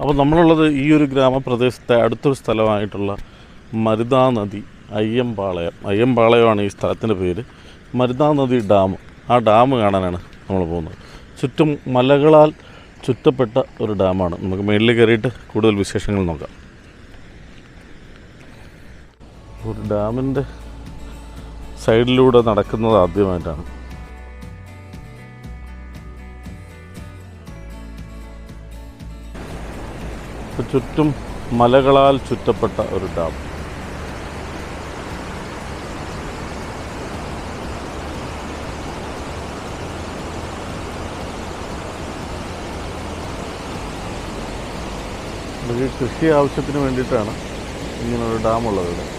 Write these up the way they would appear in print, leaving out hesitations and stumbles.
അപ്പോൾ നമ്മളുള്ളത് ഈ ഒരു ഗ്രാമപ്രദേശത്തെ അടുത്തൊരു സ്ഥലമായിട്ടുള്ള മരുതാ നദി അയ്യമ്പാളയമാണ് ഈ സ്ഥലത്തിൻ്റെ പേര്. മരുതാ നദി ഡാം, ആ ഡാം കാണാനാണ് നമ്മൾ പോകുന്നത്. ചുറ്റും മലകളാൽ ചുറ്റപ്പെട്ട ഒരു ഡാമാണ്. നമുക്ക് മേളിൽ കയറിയിട്ട് കൂടുതൽ വിശേഷങ്ങൾ നോക്കാം. ഒരു ഡാമിൻ്റെ സൈഡിലൂടെ നടക്കുന്നത് ആദ്യമായിട്ടാണ്. ചുറ്റും മലകളാൽ ചുറ്റപ്പെട്ട ഒരു ഡാം. ഇത് കൃഷി ആവശ്യത്തിന് വേണ്ടിയിട്ടാണ് ഇങ്ങനൊരു ഡാമുള്ളത് ഇവിടെ.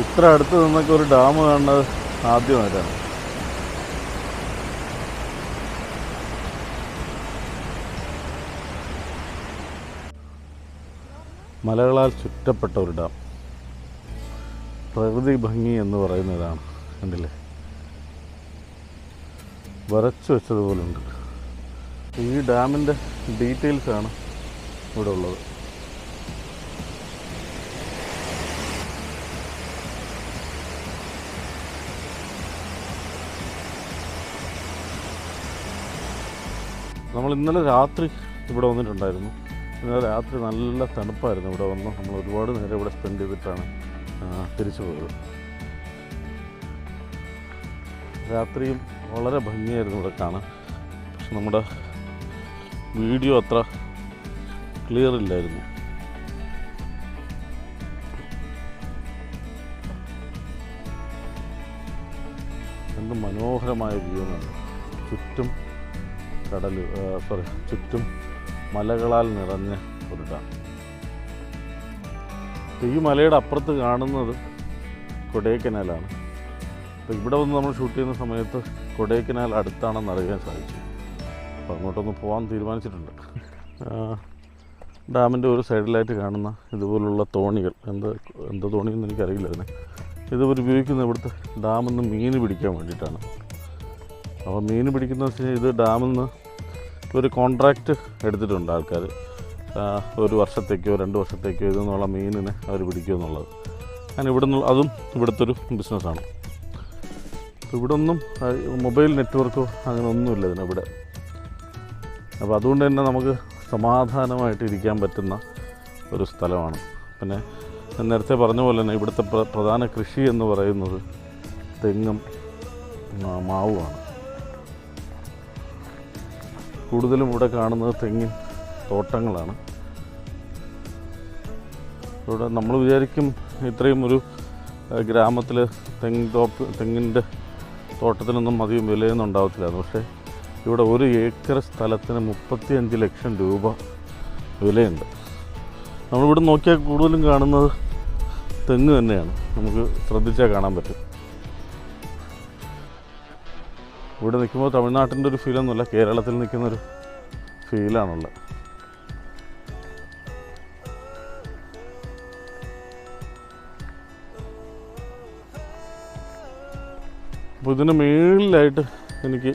ഇത്ര അടുത്ത് നിന്നൊക്കെ ഒരു ഡാം കാണുന്നത് ആദ്യമായിട്ടാണ്. മലകളാൽ ചുറ്റപ്പെട്ട ഒരു ഡാം. പ്രകൃതി ഭംഗി എന്ന് പറയുന്നതാണ്. കണ്ടില്ലേ, വരച്ചു വെച്ചതുപോലുണ്ട്. ഈ ഡാമിൻ്റെ ഡീറ്റെയിൽസാണ് ഇവിടെ ഉള്ളത്. നമ്മൾ ഇന്നലെ രാത്രി ഇവിടെ വന്നിട്ടുണ്ടായിരുന്നു. ഇന്നലെ രാത്രി നല്ല തണുപ്പായിരുന്നു. ഇവിടെ വന്ന് നമ്മൾ ഒരുപാട് നേരം ഇവിടെ സ്പെൻഡ് ചെയ്തിട്ടാണ് തിരിച്ചു പോയത്. രാത്രിയും വളരെ ഭംഗിയായിരുന്നു ഇവിടെ കാണാൻ. പക്ഷെ നമ്മുടെ വീഡിയോ അത്ര ക്ലിയർ ഇല്ലായിരുന്നു. എന്ത് മനോഹരമായ വ്യൂ ആണ്. ചുറ്റും ചുറ്റും മലകളാൽ നിറഞ്ഞ ഒരു ഡാം. ഈ മലയുടെ അപ്പുറത്ത് കാണുന്നത് കൊടൈക്കനാലാണ്. അപ്പോൾ ഇവിടെ വന്ന് നമ്മൾ ഷൂട്ട് ചെയ്യുന്ന സമയത്ത് കൊടൈക്കനാൽ അടുത്താണെന്ന് അറിയാൻ സാധിച്ചു. അപ്പോൾ അങ്ങോട്ടൊന്ന് പോകാൻ തീരുമാനിച്ചിട്ടുണ്ട്. ഡാമിൻ്റെ ഒരു സൈഡിലായിട്ട് കാണുന്ന ഇതുപോലുള്ള തോണികൾ, എന്താ തോണിയെന്ന് എനിക്കറിയില്ല. ഇതുപോലെ ഉപയോഗിക്കുന്ന ഇവിടുത്തെ ഡാമിൽ നിന്ന് മീൻ പിടിക്കാൻ വേണ്ടിയിട്ടാണ്. അപ്പോൾ മീൻ പിടിക്കുന്നത് വെച്ച് കഴിഞ്ഞാൽ ഇത് ഡാമിൽ നിന്ന് ഒരു കോൺട്രാക്റ്റ് എടുത്തിട്ടുണ്ട് ആൾക്കാർ. ഒരു വർഷത്തേക്കോ 2 വർഷത്തേക്കോ ഇതെന്നുള്ള മീനിനെ അവർ പിടിക്കുക എന്നുള്ളത്. അതും ഇവിടുത്തെ ഒരു ബിസിനസ്സാണ്. ഇവിടെ ഒന്നും മൊബൈൽ നെറ്റ്വർക്കോ അങ്ങനെ ഒന്നുമില്ല ഇതിനിവിടെ. അപ്പോൾ അതുകൊണ്ട് തന്നെ നമുക്ക് സമാധാനമായിട്ട് ഇരിക്കാൻ പറ്റുന്ന ഒരു സ്ഥലമാണ്. പിന്നെ ഞാൻ നേരത്തെ പറഞ്ഞ പോലെ തന്നെ ഇവിടുത്തെ പ്രധാന കൃഷി എന്ന് പറയുന്നത് തെങ്ങും മാവുമാണ്. കൂടുതലും ഇവിടെ കാണുന്നത് തെങ്ങിൻ തോട്ടങ്ങളാണ്. ഇവിടെ നമ്മൾ വിചാരിക്കും ഇത്രയും ഒരു ഗ്രാമത്തിൽ തെങ്ങിൻ്റെ തോട്ടത്തിനൊന്നും അധികം വിലയൊന്നും ഉണ്ടാകത്തില്ല. പക്ഷേ ഇവിടെ 1 ഏക്കർ സ്ഥലത്തിന് 35 ലക്ഷം രൂപ വിലയുണ്ട്. നമ്മളിവിടെ നോക്കിയാൽ കൂടുതലും കാണുന്നത് തെങ്ങ് തന്നെയാണ്. നമുക്ക് ശ്രദ്ധിച്ചാൽ കാണാൻ പറ്റും. ഇവിടെ നിൽക്കുമ്പോൾ തമിഴ്നാട്ടിൻ്റെ ഒരു ഫീലൊന്നുമല്ല, കേരളത്തിൽ നിൽക്കുന്നൊരു ഫീലാണുള്ളത്. അപ്പോൾ ഇതിന് മുകളിലായിട്ട് എനിക്ക്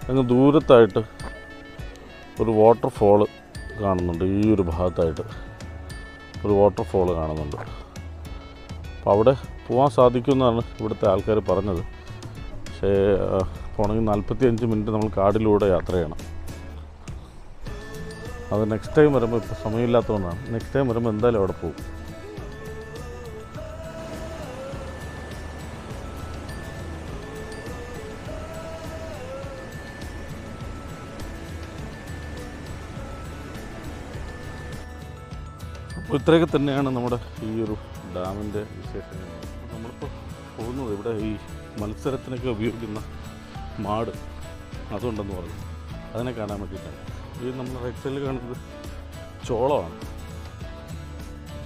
അങ്ങ് ദൂരത്തായിട്ട് ഒരു വാട്ടർഫോള് കാണുന്നുണ്ട്. ഈ ഒരു ഭാഗത്തായിട്ട് ഒരു വാട്ടർഫോള് കാണുന്നുണ്ട്. അപ്പോൾ അവിടെ പോകാൻ സാധിക്കുമെന്നാണ് ഇവിടുത്തെ ആൾക്കാർ പറഞ്ഞത്. പക്ഷേ പോകണമെങ്കിൽ 45 മിനിറ്റ് നമ്മൾ കാടിലൂടെ യാത്ര ചെയ്യണം. അത് നെക്സ്റ്റ് ടൈം വരുമ്പോൾ, ഇപ്പോൾ സമയമില്ലാത്തതുകൊണ്ടാണ്. നെക്സ്റ്റ് ടൈം വരുമ്പോൾ എന്തായാലും അവിടെ പോകും. അപ്പോൾ ഇത്രയൊക്കെ തന്നെയാണ് നമ്മുടെ ഈ ഒരു ഡാമിൻ്റെ വിശേഷങ്ങൾ. നമ്മളിപ്പോൾ പോകുന്നത് ഇവിടെ ഈ മത്സരത്തിനൊക്കെ ഉപയോഗിക്കുന്ന മാട് അതുണ്ടെന്ന് പറഞ്ഞു. അതിനെ കാണാൻ വേണ്ടിയിട്ടാണ്. ഈ നമ്മൾ റൈറ്റ് സൈഡിൽ കാണുന്നത് ചോളമാണ്.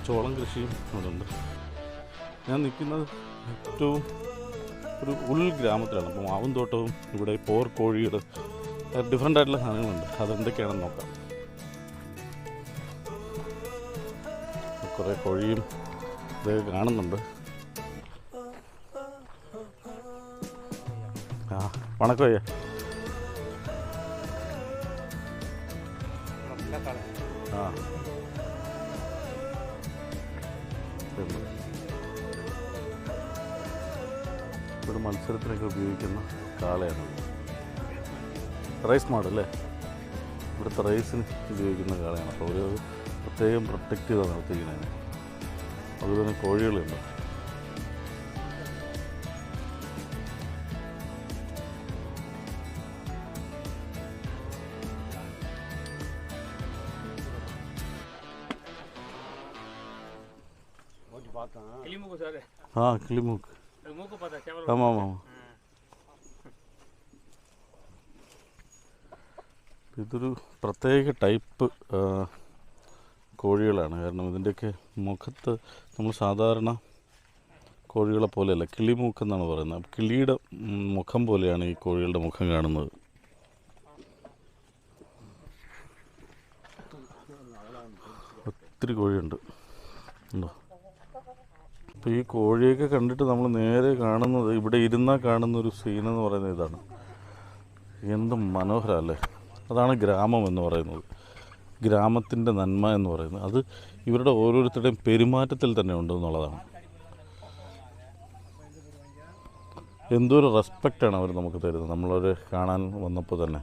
ചോളം കൃഷിയും അവിടെ ഉണ്ട്. ഞാൻ നിൽക്കുന്നത് ഏറ്റവും ഒരു ഉൾഗ്രാമത്തിലാണ്. അപ്പോൾ മാവും തോട്ടവും ഇവിടെ പോർ കോഴികൾ ഡിഫറെൻ്റ് ആയിട്ടുള്ള സാധനങ്ങളുണ്ട്. അതെന്തൊക്കെയാണെന്ന് നോക്കാം. കുറേ കോഴിയും ഇതൊക്കെ കാണുന്നുണ്ട്. ആ വണക്കം അയ്യാ. ആ ഇവിടെ മത്സരത്തിനൊക്കെ ഉപയോഗിക്കുന്ന കാളയാണ്. റൈസ് മോഡല്ലേ, ഇവിടുത്തെ റൈസിന് ഉപയോഗിക്കുന്ന കാളയാണ്. അപ്പോൾ ഒരു പ്രത്യേകം പ്രൊട്ടക്റ്റ് ചെയ്താണ് നിർത്തിക്കുന്നതിന്. അതുപോലെ കോഴികളുണ്ട്. ആ കിളിമൂക്ക്. ആമാ ആമാ. ഇതൊരു പ്രത്യേക ടൈപ്പ് കോഴികളാണ്. കാരണം ഇതിൻ്റെയൊക്കെ മുഖത്ത് നമ്മൾ സാധാരണ കോഴികളെ പോലെയല്ല, കിളിമൂക്കെന്നാണ് പറയുന്നത്. കിളിയുടെ മുഖം പോലെയാണ് ഈ കോഴികളുടെ മുഖം കാണുന്നത്. ഒത്തിരി കോഴിയുണ്ട് ഉണ്ടോ. അപ്പോൾ ഈ കോഴിയൊക്കെ കണ്ടിട്ട് നമ്മൾ നേരെ കാണുന്നത്, ഇവിടെ ഇരുന്നാൽ കാണുന്നൊരു സീനെന്ന് പറയുന്നത് ഇതാണ്. എന്ത് മനോഹരമല്ലേ. അതാണ് ഗ്രാമം എന്ന് പറയുന്നത്, ഗ്രാമത്തിൻ്റെ നന്മ എന്ന് പറയുന്നത്. അത് ഇവരുടെ ഓരോരുത്തരുടെയും പെരുമാറ്റത്തിൽ തന്നെ ഉണ്ട് എന്നുള്ളതാണ്. എന്തൊരു റെസ്പെക്റ്റാണ് അവർ നമുക്ക് തരുന്നത് നമ്മളവർ കാണാൻ വന്നപ്പോൾ തന്നെ.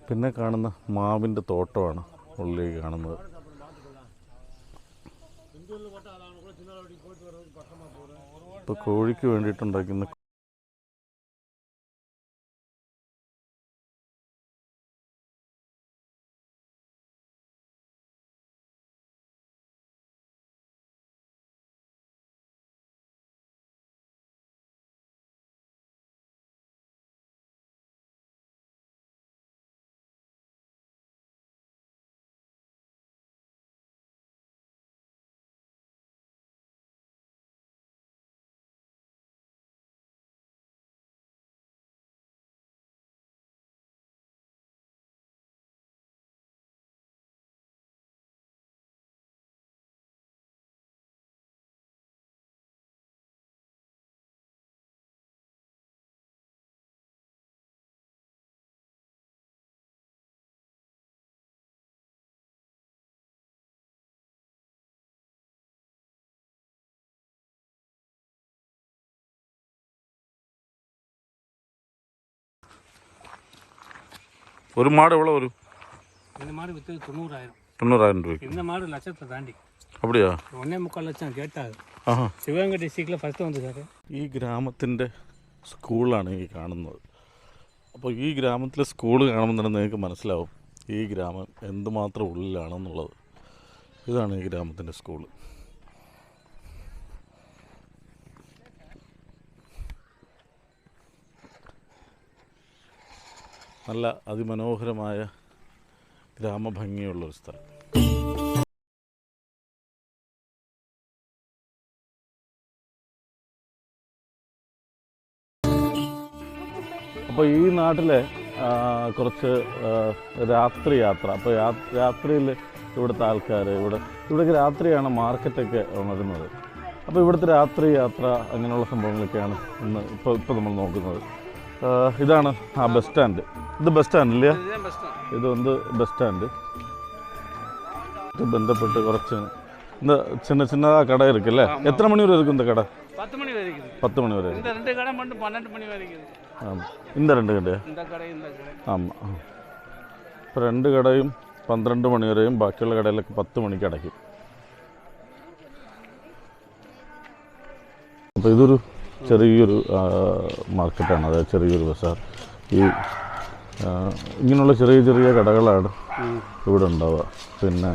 പിന്നെ കാണുന്ന മാവിൻ്റെ തോട്ടമാണ് ഉള്ളിലേക്ക് കാണുന്നത്. ഇപ്പോൾ കോഴിക്ക് വേണ്ടിയിട്ടുണ്ടാക്കുന്ന ஒரு மாடு எவ்வளோ வரும்? இந்த மாடு விற்று 90,000. 90,000 ரூபாய்க்கு. இந்த மாடு லட்சத்தை தாண்டி. அப்படியா? 1.25 லட்சம் கேட்டாங்க. ശിവഗംഗ ഡിസ്ട്രിക്റ്റിലെ ഫസ്റ്റ് വന്നു സാറേ. ഈ ഗ്രാമത്തിൻ്റെ സ്കൂളാണ് ഈ കാണുന്നത്. അപ്പോൾ ഈ ഗ്രാമത്തിലെ സ്കൂൾ കാണുമ്പോൾ തന്നെ നിങ്ങൾക്ക് മനസ്സിലാവും ഈ ഗ്രാമം എന്തുമാത്രം ഉള്ളിലാണെന്നുള്ളത്. ഇതാണ് ഈ ഗ്രാമത്തിൻ്റെ സ്കൂള്. നല്ല അതിമനോഹരമായ ഗ്രാമഭംഗിയുള്ളൊരു സ്ഥലം. അപ്പോൾ ഈ നാട്ടിലെ കുറച്ച് രാത്രി യാത്ര. അപ്പോൾ രാത്രിയിൽ ഇവിടുത്തെ ആൾക്കാർ ഇവിടേക്ക് രാത്രിയാണ് മാർക്കറ്റൊക്കെ ഉണരുന്നത്. അപ്പോൾ ഇവിടുത്തെ രാത്രി യാത്ര അങ്ങനെയുള്ള സംഭവങ്ങളൊക്കെയാണ് ഇപ്പോൾ നമ്മൾ നോക്കുന്നത്. ഇതാണ് ആ ബസ് സ്റ്റാൻഡ്. ഇത് ബസ് സ്റ്റാൻഡ് ഇല്ല, ഇത് ബസ് സ്റ്റാൻഡ്. ബന്ധപ്പെട്ട് കുറച്ച് இந்த சின்ன சின்னதாக கடை இருக்குல்ல, எத்தனை மணி வரை இருக்கும் இந்த கடை? 10 மணி வரை இருக்குது. 10 மணி வரை. இந்த ரெண்டு கடை மட்டும் 12 மணி வரை இருக்குது. ஆமாம், இந்த ரெண்டு கடையா? இந்த கடை இந்த கடை. ஆமாம், ഇപ്പോൾ രണ്ട് കടയും 12 മണി വരെയും ബാക്കിയുള്ള കടയിലൊക്കെ 10 മണിക്ക് അടയ്ക്കും. അപ്പോൾ ഇതൊരു ചെറിയൊരു മാർക്കറ്റാണ്, അതായത് ചെറിയൊരു ബസാർ. ഈ ഇങ്ങനെയുള്ള ചെറിയ ചെറിയ കടകളാണ് ഇവിടെ ഉണ്ടാവുക. പിന്നെ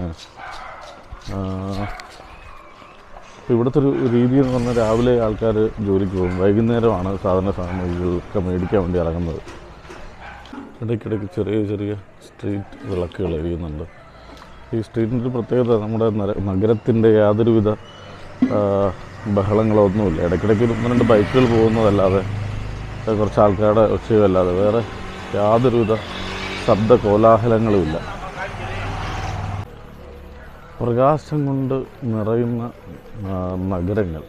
ഇവിടുത്തെ ഒരു രീതി എന്ന് പറഞ്ഞാൽ രാവിലെ ആൾക്കാർ ജോലിക്ക് പോകും, വൈകുന്നേരമാണ് സാധനങ്ങളൊക്കെ മേടിക്കാൻ വേണ്ടി ഇറങ്ങുന്നത്. ഇടയ്ക്കിടയ്ക്ക് ചെറിയ ചെറിയ സ്ട്രീറ്റ് വിളക്കുകൾ എരിയുന്നുണ്ട്. ഈ സ്ട്രീറ്റിൻ്റെ പ്രത്യേകത നമ്മുടെ നഗരത്തിൻ്റെ യാതൊരുവിധ ബഹളങ്ങളോ ഒന്നുമില്ല. ഇടയ്ക്കിടയ്ക്ക് ഒരു 1-2 ബൈക്കുകൾ പോകുന്നതല്ലാതെ കുറച്ച് ആൾക്കാരുടെ ഒച്ചയുമല്ലാതെ വേറെ യാതൊരുവിധ ശബ്ദ കോലാഹലങ്ങളുമില്ല. പ്രകാശം കൊണ്ട് നിറയുന്ന നഗരങ്ങൾ.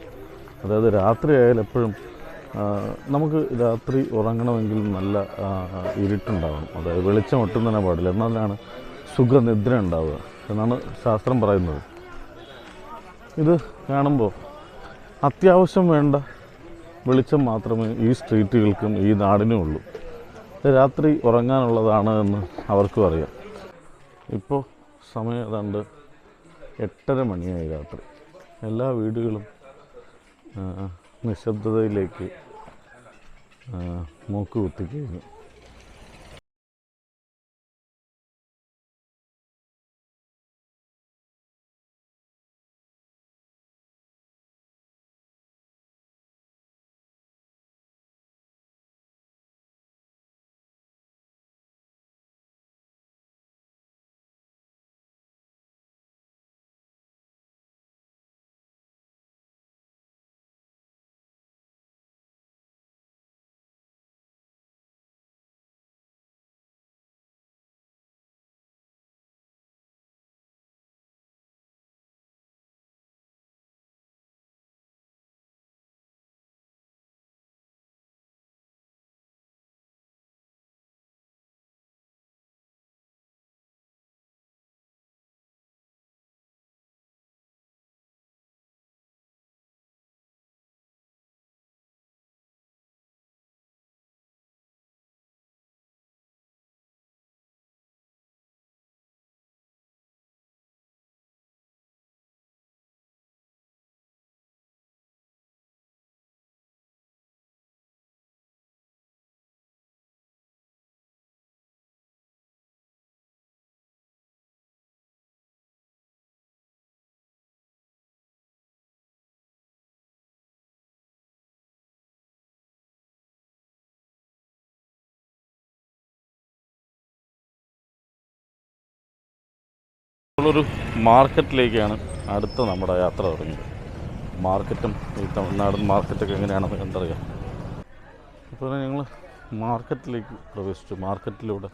അതായത് രാത്രിയായാലും എപ്പോഴും നമുക്ക് രാത്രി ഉറങ്ങണമെങ്കിൽ നല്ല ഇരുട്ടുണ്ടാവണം. അതായത് വെളിച്ചം ഒട്ടും തന്നെ പാടില്ല. എന്നാലാണ് സുഖനിദ്ര ഉണ്ടാവുക എന്നാണ് ശാസ്ത്രം പറയുന്നത്. ഇത് കാണുമ്പോൾ അത്യാവശ്യം വേണ്ട വെളിച്ചം മാത്രമേ ഈ സ്ട്രീറ്റുകൾക്കും ഈ നാടിനും ഉള്ളൂ. രാത്രി ഉറങ്ങാനുള്ളതാണ് എന്ന് അവർക്കും അറിയാം. ഇപ്പോൾ സമയം ഏതാണ്ട് 8:30 മണിയായി രാത്രി. എല്ലാ വീടുകളും നിശബ്ദതയിലേക്ക് മൂക്ക് കുത്തിക്കഴിഞ്ഞു. ഒരു മാർക്കറ്റിലേക്കാണ് അടുത്ത നമ്മുടെ യാത്ര തുടങ്ങിയത്. മാർക്കറ്റും ഈ തമിഴ്നാടൻ മാർക്കറ്റൊക്കെ എങ്ങനെയാണെന്ന് കണ്ടറിയാം. അപ്പോൾ ഞങ്ങൾ മാർക്കറ്റിലേക്ക് പ്രവേശിച്ചു. മാർക്കറ്റിലൂടെ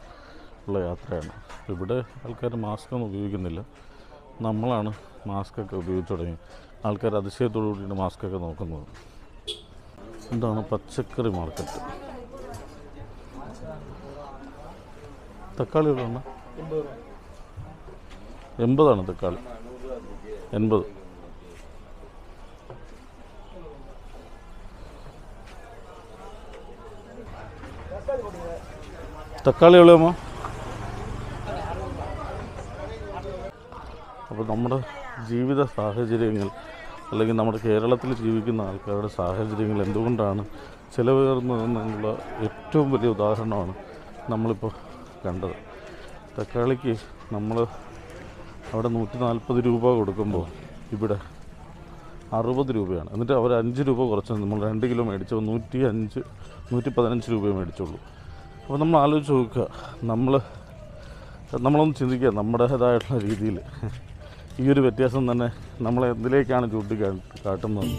ഉള്ള യാത്രയാണ്. ഇവിടെ ആൾക്കാർ മാസ്കൊന്നും ഉപയോഗിക്കുന്നില്ല. നമ്മളാണ് മാസ്കൊക്കെ ഉപയോഗിച്ച് തുടങ്ങി. ആൾക്കാർ അതിശയത്തോടു കൂടിയാണ് മാസ്കൊക്കെ നോക്കുന്നത്. എന്താണ് പച്ചക്കറി മാർക്കറ്റ്. തക്കാളി എവിടെ 80 തക്കാളി. 80. തക്കാളി എവിടെയാമോ? അപ്പോൾ നമ്മുടെ ജീവിത സാഹചര്യങ്ങൾ അല്ലെങ്കിൽ നമ്മുടെ കേരളത്തിൽ ജീവിക്കുന്ന ആൾക്കാരുടെ സാഹചര്യങ്ങൾ എന്തുകൊണ്ടാണ് ചിലവേറുന്നതെന്നുള്ള ഏറ്റവും വലിയ ഉദാഹരണമാണ് നമ്മളിപ്പോൾ കണ്ടത്. തക്കാളിക്ക് നമ്മൾ അവിടെ 140 രൂപ കൊടുക്കുമ്പോൾ ഇവിടെ 60 രൂപയാണ്. എന്നിട്ട് അവർ 5 രൂപ കുറച്ച് നമ്മൾ 2 കിലോ മേടിച്ചപ്പോൾ 115 രൂപയെ മേടിച്ചുള്ളൂ. അപ്പോൾ നമ്മൾ ആലോചിച്ച് നോക്കുക, നമ്മളൊന്ന് ചിന്തിക്കുക, നമ്മുടേതായിട്ടുള്ള രീതിയിൽ ഈ ഒരു വ്യത്യാസം തന്നെ നമ്മളെ എന്തിലേക്കാണ് ചൂണ്ടിക്കാട്ടുന്നത്.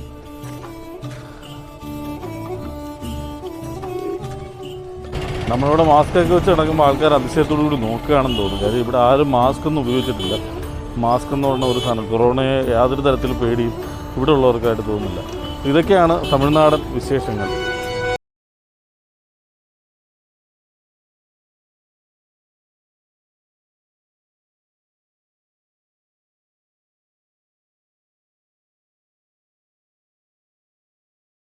നമ്മളിവിടെ മാസ്കൊക്കെ വെച്ച് നടക്കുമ്പോൾ ആൾക്കാർ അതിശയത്തോടു കൂടി നോക്കുകയാണെന്ന് തോന്നുന്നു. കാര്യം ഇവിടെ ആരും മാസ്കൊന്നും ഉപയോഗിച്ചിട്ടില്ല. മാസ്ക് എന്ന് പറഞ്ഞ ഒരു സാധനം, കൊറോണയെ യാതൊരു തരത്തിലും പേടിയും ഇവിടെ ഉള്ളവർക്കായിട്ട് തോന്നുന്നില്ല. ഇതൊക്കെയാണ് തമിഴ്നാടൻ വിശേഷങ്ങൾ.